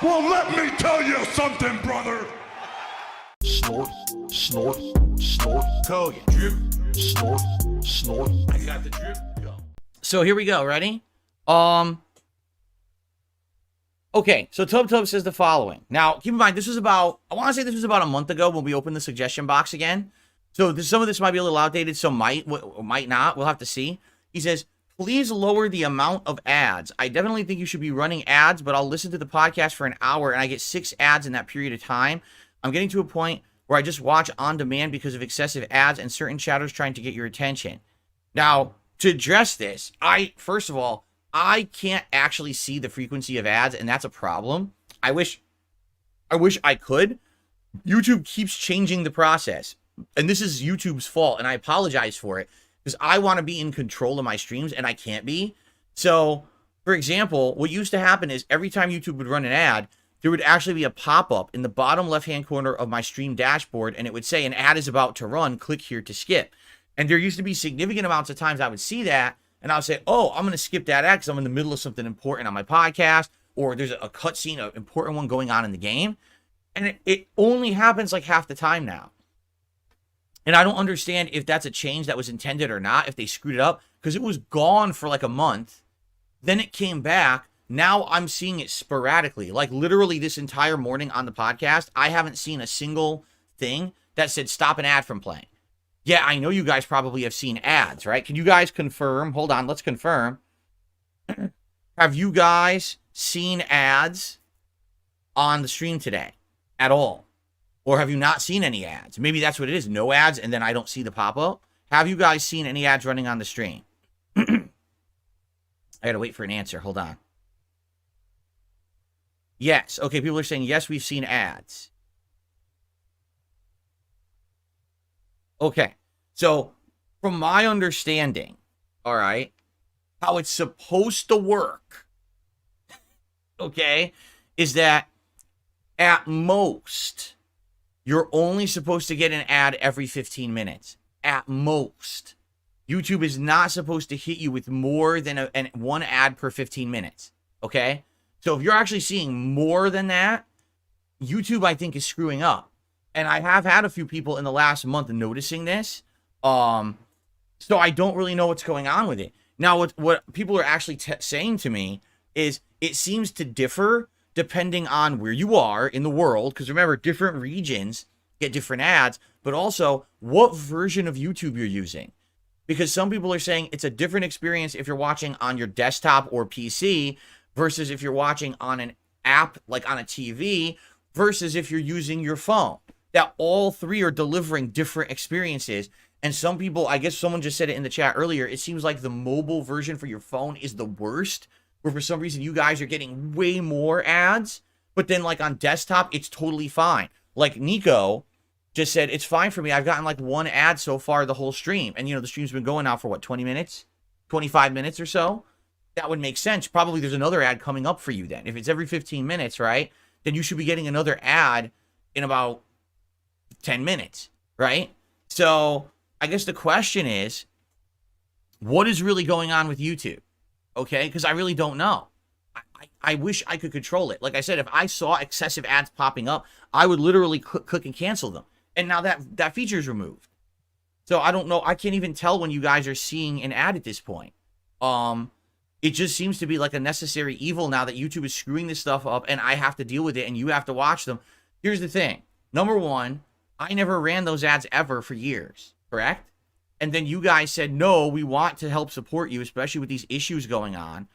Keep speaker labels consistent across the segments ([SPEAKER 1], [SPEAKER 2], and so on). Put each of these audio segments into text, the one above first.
[SPEAKER 1] Well, let me tell you something, brother.
[SPEAKER 2] Snort, snort, snort.
[SPEAKER 3] Code. Drip.
[SPEAKER 2] Snort, snort.
[SPEAKER 3] I got the drip. Go.
[SPEAKER 4] So here we go. Ready? Okay, so Tub says the following. Now, keep in mind, this was about, I want to say this was about a month ago when we opened the suggestion box again. So some of this might be a little outdated, some might not. We'll have to see. He says, please lower the amount of ads. I definitely think you should be running ads, but I'll listen to the podcast for an hour and I get 6 ads in that period of time. I'm getting to a point where I just watch on demand because of excessive ads and certain chatters trying to get your attention. Now, to address this, first of all, I can't actually see the frequency of ads, and that's a problem. I wish I could. YouTube keeps changing the process, and this is YouTube's fault, and I apologize for it, because I want to be in control of my streams, and I can't be. So, for example, what used to happen is every time YouTube would run an ad, there would actually be a pop-up in the bottom left-hand corner of my stream dashboard, and it would say an ad is about to run, click here to skip. And there used to be significant amounts of times I would see that, and I would say, oh, I'm going to skip that ad because I'm in the middle of something important on my podcast, or there's a cutscene, an important one going on in the game. And it only happens like half the time now. And I don't understand if that's a change that was intended or not, if they screwed it up, because it was gone for like a month. Then it came back. Now I'm seeing it sporadically. Like literally this entire morning on the podcast, I haven't seen a single thing that said stop an ad from playing. Yeah, I know you guys probably have seen ads, right? Can you guys confirm? Hold on, let's confirm. Have you guys seen ads on the stream today at all? Or have you not seen any ads? Maybe that's what it is. No ads, and then I don't see the pop-up. Have you guys seen any ads running on the stream? I gotta wait for an answer. Hold on. Yes. Okay, people are saying, yes, we've seen ads. Okay. So, from my understanding, all right, how it's supposed to work, okay, is that at most, you're only supposed to get an ad every 15 minutes. At most. YouTube is not supposed to hit you with more than one ad per 15 minutes, okay? So if you're actually seeing more than that, YouTube, I think, is screwing up. And I have had a few people in the last month noticing this. So I don't really know what's going on with it. Now, what people are actually saying to me is it seems to differ depending on where you are in the world. Because remember, different regions get different ads. But also, what version of YouTube you're using. Because some people are saying it's a different experience if you're watching on your desktop or PC versus if you're watching on an app like on a TV versus if you're using your phone. That all three are delivering different experiences. And some people, I guess someone just said it in the chat earlier, it seems like the mobile version for your phone is the worst, where for some reason you guys are getting way more ads, but then like on desktop, it's totally fine. Like Nico just said, it's fine for me. I've gotten like one ad so far the whole stream. And you know, the stream's been going now for what, 20 minutes, 25 minutes or so? That would make sense. Probably there's another ad coming up for you then. If it's every 15 minutes, right? Then you should be getting another ad in about 10 minutes, right? So I guess the question is, what is really going on with YouTube? Okay, because I really don't know. I wish I could control it. Like I said, if I saw excessive ads popping up, I would literally click and cancel them. And now that feature is removed. So I don't know. I can't even tell when you guys are seeing an ad at this point. It just seems to be like a necessary evil now that YouTube is screwing this stuff up and I have to deal with it and you have to watch them. Here's the thing. Number one, I never ran those ads ever for years, correct? And then you guys said, no, we want to help support you, especially with these issues going on.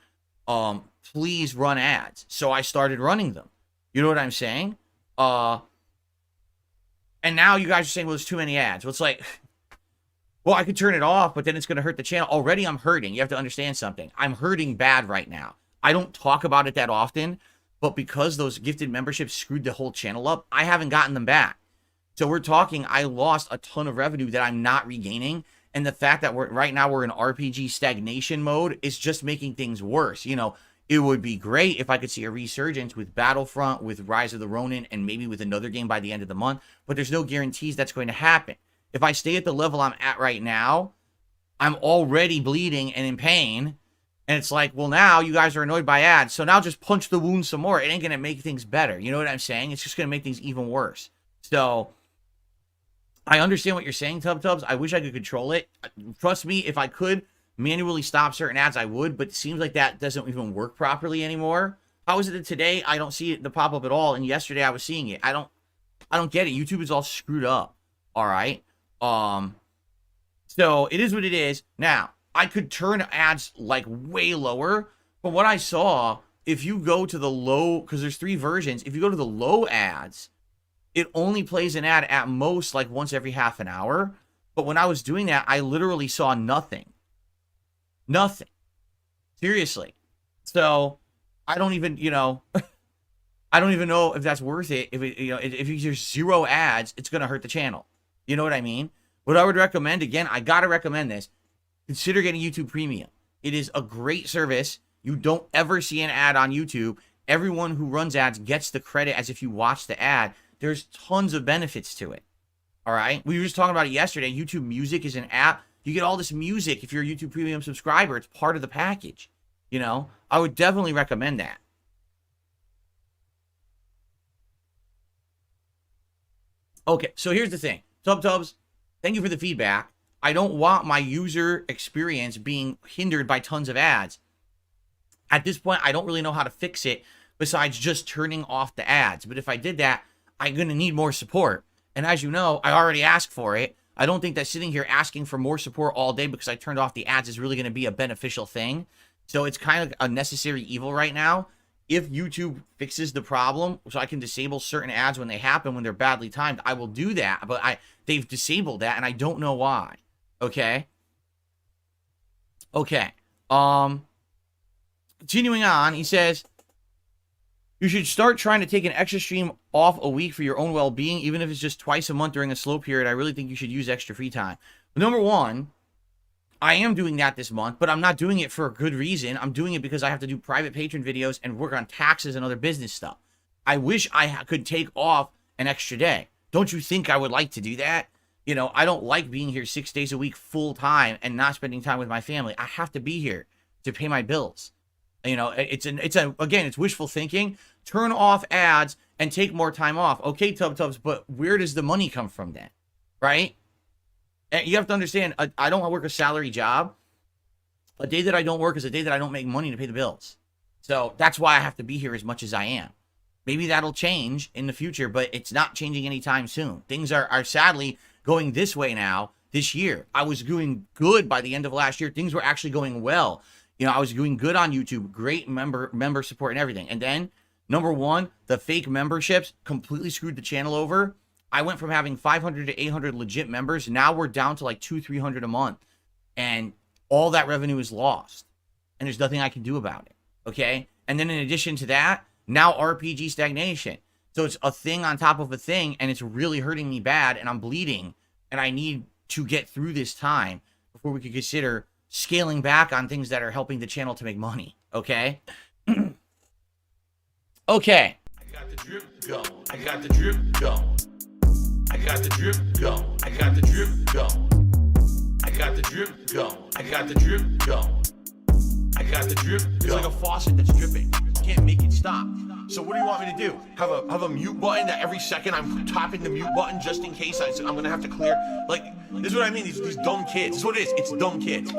[SPEAKER 4] Please run ads. So I started running them. You know what I'm saying? And now you guys are saying, well, there's too many ads. Well, it's like, well, I could turn it off, but then it's going to hurt the channel. Already I'm hurting. You have to understand something. I'm hurting bad right now. I don't talk about it that often, but because those gifted memberships screwed the whole channel up, I haven't gotten them back. So we're talking, I lost a ton of revenue that I'm not regaining. And the fact that right now we're in RPG stagnation mode is just making things worse. You know, it would be great if I could see a resurgence with Battlefront, with Rise of the Ronin, and maybe with another game by the end of the month. But there's no guarantees that's going to happen. If I stay at the level I'm at right now, I'm already bleeding and in pain. And it's like, well, now you guys are annoyed by ads, so now just punch the wound some more. It ain't going to make things better. You know what I'm saying? It's just going to make things even worse. So I understand what you're saying, Tubs. I wish I could control it. Trust me, if I could manually stop certain ads, I would, but it seems like that doesn't even work properly anymore. How is it that today I don't see it the pop up at all, and yesterday I was seeing it? I don't get it. YouTube is all screwed up. All right. So it is what it is. Now, I could turn ads like way lower, but what I saw, if you go to the low, because there's 3 versions, if you go to the low ads, it only plays an ad at most like once every half an hour. But when I was doing that, I literally saw nothing. Nothing. Seriously. So I don't even, I don't even know if that's worth it. If there's 0 ads, it's going to hurt the channel. You know what I mean? What I would recommend, again, I got to recommend this. Consider getting YouTube Premium. It is a great service. You don't ever see an ad on YouTube. Everyone who runs ads gets the credit as if you watch the ad. There's tons of benefits to it. All right? We were just talking about it yesterday. YouTube Music is an app. You get all this music if you're a YouTube Premium subscriber. It's part of the package. I would definitely recommend that. Okay, so here's the thing. Tubs, thank you for the feedback. I don't want my user experience being hindered by tons of ads. At this point, I don't really know how to fix it besides just turning off the ads. But if I did that, I'm going to need more support. And as you know, I already asked for it. I don't think that sitting here asking for more support all day because I turned off the ads is really going to be a beneficial thing. So it's kind of a necessary evil right now. If YouTube fixes the problem so I can disable certain ads when they happen, when they're badly timed, I will do that. But they've disabled that, and I don't know why. Okay. Continuing on, he says, you should start trying to take an extra stream off a week for your own well-being, even if it's just twice a month during a slow period. I really think you should use extra free time. Number one, I am doing that this month, but I'm not doing it for a good reason. I'm doing it because I have to do private patron videos and work on taxes and other business stuff. I wish I could take off an extra day. Don't you think I would like to do that? I don't like being here 6 days a week full time and not spending time with my family. I have to be here to pay my bills. It's wishful thinking. Turn off ads and take more time off. Okay, Tubs, but where does the money come from then? Right? And you have to understand, I don't work a salary job. A day that I don't work is a day that I don't make money to pay the bills. So that's why I have to be here as much as I am. Maybe that'll change in the future, but it's not changing anytime soon. Things are sadly going this way now this year. I was doing good by the end of last year. Things were actually going well. I was doing good on YouTube, great member support and everything. And then, number one, the fake memberships completely screwed the channel over. I went from having 500 to 800 legit members. Now we're down to like 200-300 a month. And all that revenue is lost. And there's nothing I can do about it. Okay? And then in addition to that, now RPG stagnation. So it's a thing on top of a thing, and it's really hurting me bad, and I'm bleeding. And I need to get through this time before we could consider scaling back on things that are helping the channel to make money. Okay? Okay.
[SPEAKER 3] I got the drip going. I got the drip going. I got the drip going. I got the drip going. I got the drip going. I got the drip going. I got the drip going. It's like a faucet that's dripping. You can't make it stop. So what do you want me to do? Have a mute button that every second I'm tapping the mute button just in case I'm gonna have to clear? Like, this is what I mean. These dumb kids. This is what it is. It's dumb kids.